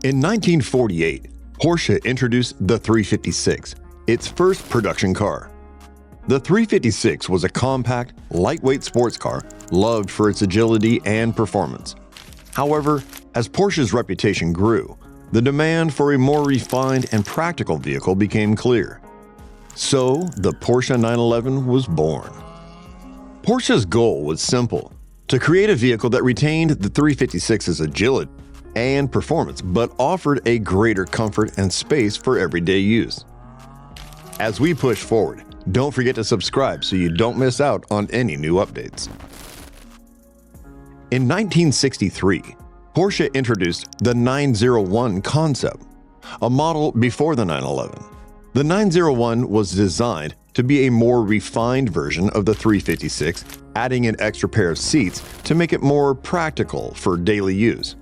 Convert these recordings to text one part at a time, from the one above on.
In 1948, Porsche introduced the 356, its first production car. The 356 was a compact, lightweight sports car loved for its agility and performance. However, as Porsche's reputation grew, the demand for a more refined and practical vehicle became clear. So, the Porsche 911 was born. Porsche's goal was simple: to create a vehicle that retained the 356's agility and performance, but offered a greater comfort and space for everyday use. As we push forward, don't forget to subscribe so you don't miss out on any new updates. In 1963, Porsche introduced the 901 concept, a model before the 911. The 901 was designed to be a more refined version of the 356, adding an extra pair of seats to make it more practical for daily use.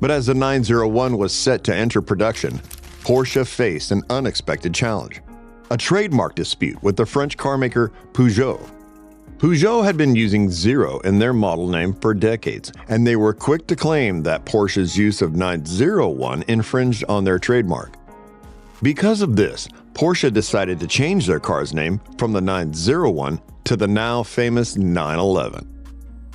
But as the 901 was set to enter production, Porsche faced an unexpected challenge: a trademark dispute with the French carmaker Peugeot. Peugeot had been using 0 in their model name for decades, and they were quick to claim that Porsche's use of 901 infringed on their trademark. Because of this, Porsche decided to change their car's name from the 901 to the now famous 911.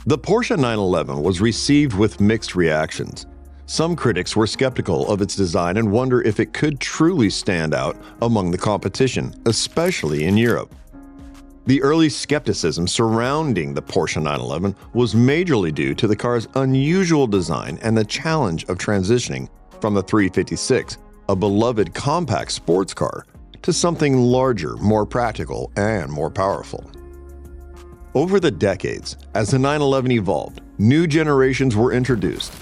The Porsche 911 was received with mixed reactions. Some critics were skeptical of its design and wonder if it could truly stand out among the competition, especially in Europe. The early skepticism surrounding the Porsche 911 was majorly due to the car's unusual design and the challenge of transitioning from the 356, a beloved compact sports car, to something larger, more practical, and more powerful. Over the decades, as the 911 evolved, new generations were introduced.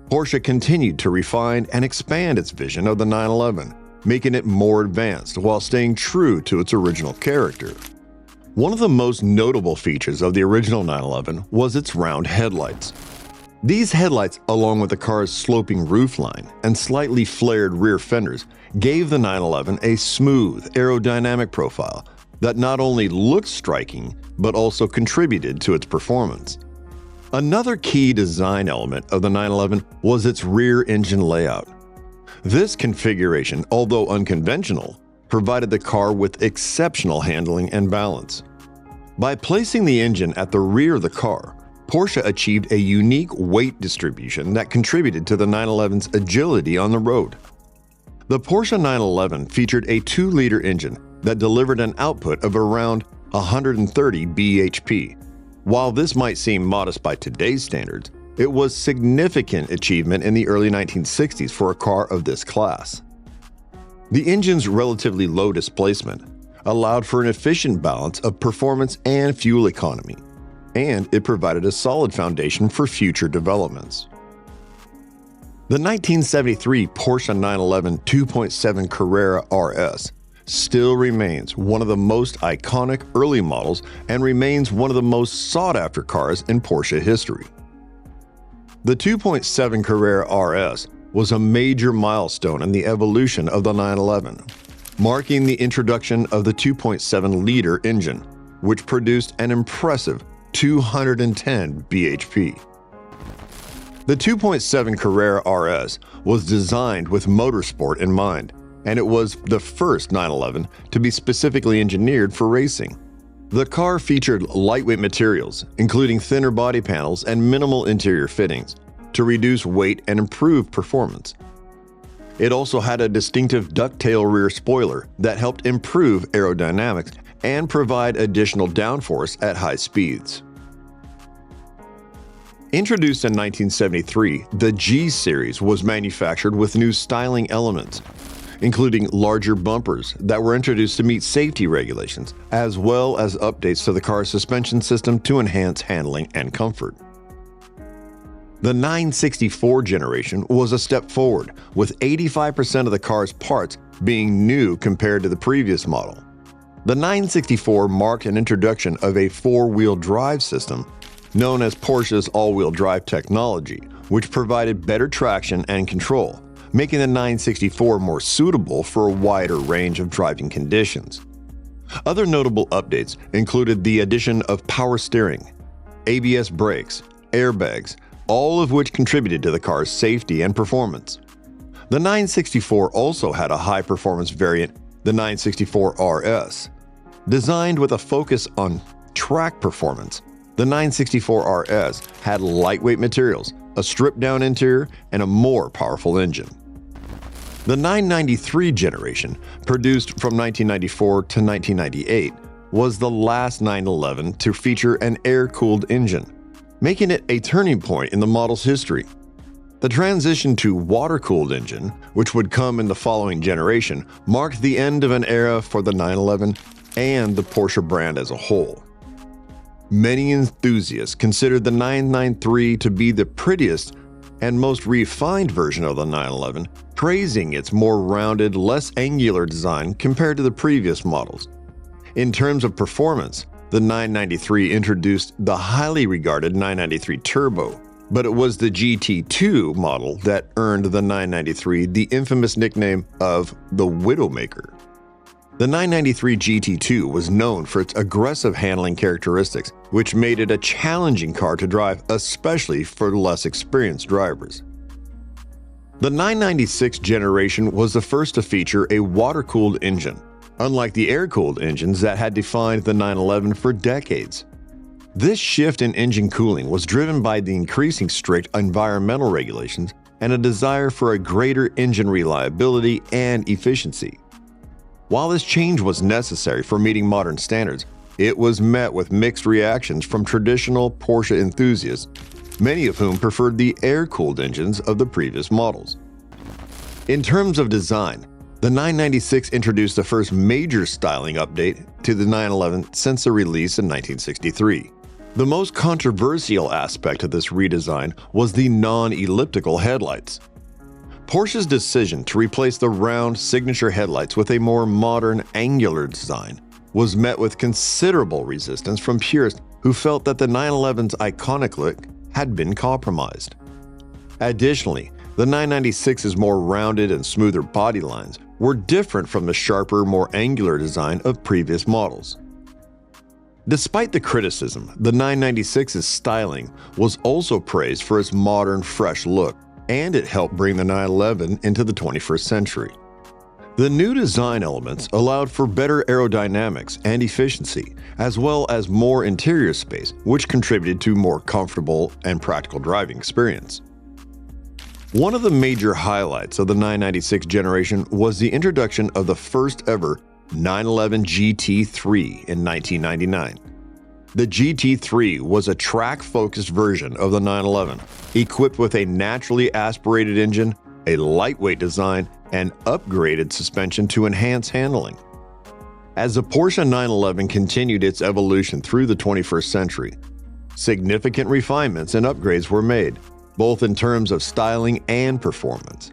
Porsche continued to refine and expand its vision of the 911, making it more advanced while staying true to its original character. One of the most notable features of the original 911 was its round headlights. These headlights, along with the car's sloping roofline and slightly flared rear fenders, gave the 911 a smooth, aerodynamic profile that not only looked striking, but also contributed to its performance. Another key design element of the 911 was its rear engine layout. This configuration, although unconventional, provided the car with exceptional handling and balance. By placing the engine at the rear of the car, Porsche achieved a unique weight distribution that contributed to the 911's agility on the road. The Porsche 911 featured a 2-liter engine that delivered an output of around 130 bhp. While this might seem modest by today's standards, it was a significant achievement in the early 1960s for a car of this class. The engine's relatively low displacement allowed for an efficient balance of performance and fuel economy, and it provided a solid foundation for future developments. The 1973 Porsche 911 2.7 Carrera RS still remains one of the most iconic early models and remains one of the most sought-after cars in Porsche history. The 2.7 Carrera RS was a major milestone in the evolution of the 911, marking the introduction of the 2.7-liter engine, which produced an impressive 210 bhp. The 2.7 Carrera RS was designed with motorsport in mind, and it was the first 911 to be specifically engineered for racing. The car featured lightweight materials, including thinner body panels and minimal interior fittings, to reduce weight and improve performance. It also had a distinctive ducktail rear spoiler that helped improve aerodynamics and provide additional downforce at high speeds. Introduced in 1973, the G Series was manufactured with new styling elements, including larger bumpers that were introduced to meet safety regulations, as well as updates to the car's suspension system to enhance handling and comfort. The 964 generation was a step forward, with 85% of the car's parts being new compared to the previous model. The 964 marked an introduction of a 4-wheel drive system known as Porsche's all-wheel drive technology, which provided better traction and control, making the 964 more suitable for a wider range of driving conditions. Other notable updates included the addition of power steering, ABS brakes, airbags, all of which contributed to the car's safety and performance. The 964 also had a high-performance variant, the 964 RS. Designed with a focus on track performance, the 964 RS had lightweight materials, a stripped-down interior, and a more powerful engine. The 993 generation, produced from 1994 to 1998, was the last 911 to feature an air-cooled engine, making it a turning point in the model's history. The transition to water-cooled engine, which would come in the following generation, marked the end of an era for the 911 and the Porsche brand as a whole. Many enthusiasts considered the 993 to be the prettiest and most refined version of the 911, praising its more rounded, less angular design compared to the previous models. In terms of performance, the 993 introduced the highly regarded 993 Turbo, but it was the GT2 model that earned the 993 the infamous nickname of the Widowmaker. The 993 GT2 was known for its aggressive handling characteristics, which made it a challenging car to drive, especially for less experienced drivers. The 996 generation was the first to feature a water-cooled engine, unlike the air-cooled engines that had defined the 911 for decades. This shift in engine cooling was driven by the increasing strict environmental regulations and a desire for a greater engine reliability and efficiency. While this change was necessary for meeting modern standards, it was met with mixed reactions from traditional Porsche enthusiasts, many of whom preferred the air-cooled engines of the previous models. In terms of design, the 996 introduced the first major styling update to the 911 since the release in 1963. The most controversial aspect of this redesign was the non-elliptical headlights. Porsche's decision to replace the round signature headlights with a more modern, angular design was met with considerable resistance from purists who felt that the 911's iconic look had been compromised. Additionally, the 996's more rounded and smoother body lines were different from the sharper, more angular design of previous models. Despite the criticism, the 996's styling was also praised for its modern, fresh look, and it helped bring the 911 into the 21st century. The new design elements allowed for better aerodynamics and efficiency, as well as more interior space, which contributed to more comfortable and practical driving experience. One of the major highlights of the 996 generation was the introduction of the first ever 911 GT3 in 1999. The GT3 was a track-focused version of the 911, equipped with a naturally aspirated engine, a lightweight design, and upgraded suspension to enhance handling. As the Porsche 911 continued its evolution through the 21st century, significant refinements and upgrades were made, both in terms of styling and performance.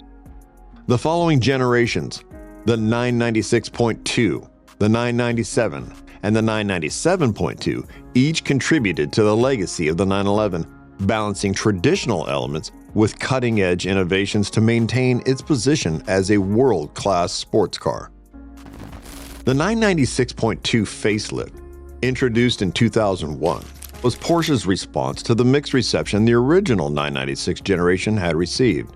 The following generations, the 996.2, the 997, and the 997.2 each contributed to the legacy of the 911, balancing traditional elements with cutting-edge innovations to maintain its position as a world-class sports car. The 996.2 facelift, introduced in 2001, was Porsche's response to the mixed reception the original 996 generation had received.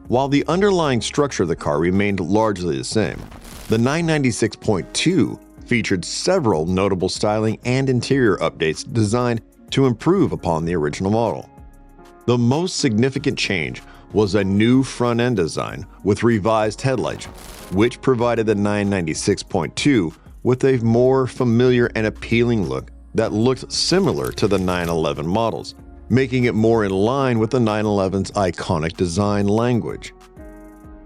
While the underlying structure of the car remained largely the same, the 996.2 featured several notable styling and interior updates designed to improve upon the original model. The most significant change was a new front-end design with revised headlights, which provided the 996.2 with a more familiar and appealing look that looked similar to the 911 models, making it more in line with the 911's iconic design language.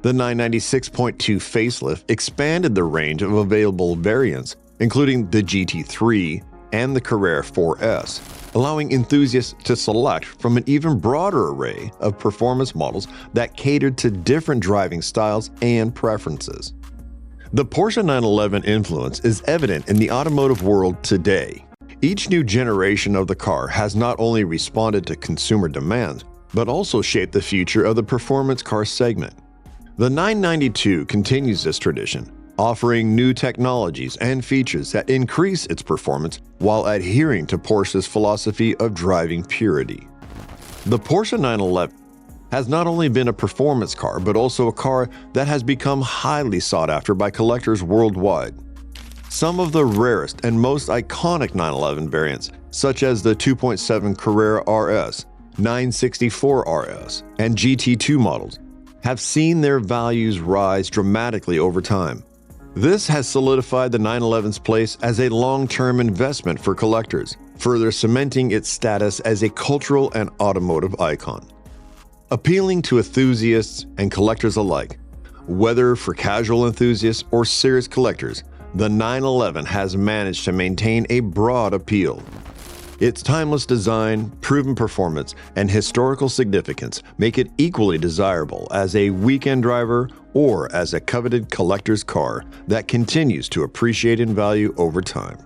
The 996.2 facelift expanded the range of available variants, including the GT3 and the Carrera 4S, allowing enthusiasts to select from an even broader array of performance models that catered to different driving styles and preferences. The Porsche 911 influence is evident in the automotive world today. Each new generation of the car has not only responded to consumer demands, but also shaped the future of the performance car segment. The 992 continues this tradition, offering new technologies and features that increase its performance while adhering to Porsche's philosophy of driving purity. The Porsche 911 has not only been a performance car, but also a car that has become highly sought after by collectors worldwide. Some of the rarest and most iconic 911 variants, such as the 2.7 Carrera RS, 964 RS, and GT2 models, have seen their values rise dramatically over time. This has solidified the 911's place as a long-term investment for collectors, further cementing its status as a cultural and automotive icon. Appealing to enthusiasts and collectors alike, whether for casual enthusiasts or serious collectors, the 911 has managed to maintain a broad appeal. Its timeless design, proven performance, and historical significance make it equally desirable as a weekend driver or as a coveted collector's car that continues to appreciate in value over time.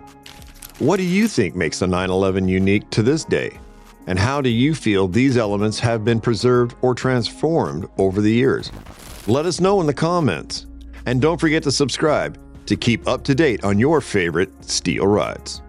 What do you think makes the 911 unique to this day? And how do you feel these elements have been preserved or transformed over the years? Let us know in the comments. And don't forget to subscribe to keep up to date on your favorite SteelRides.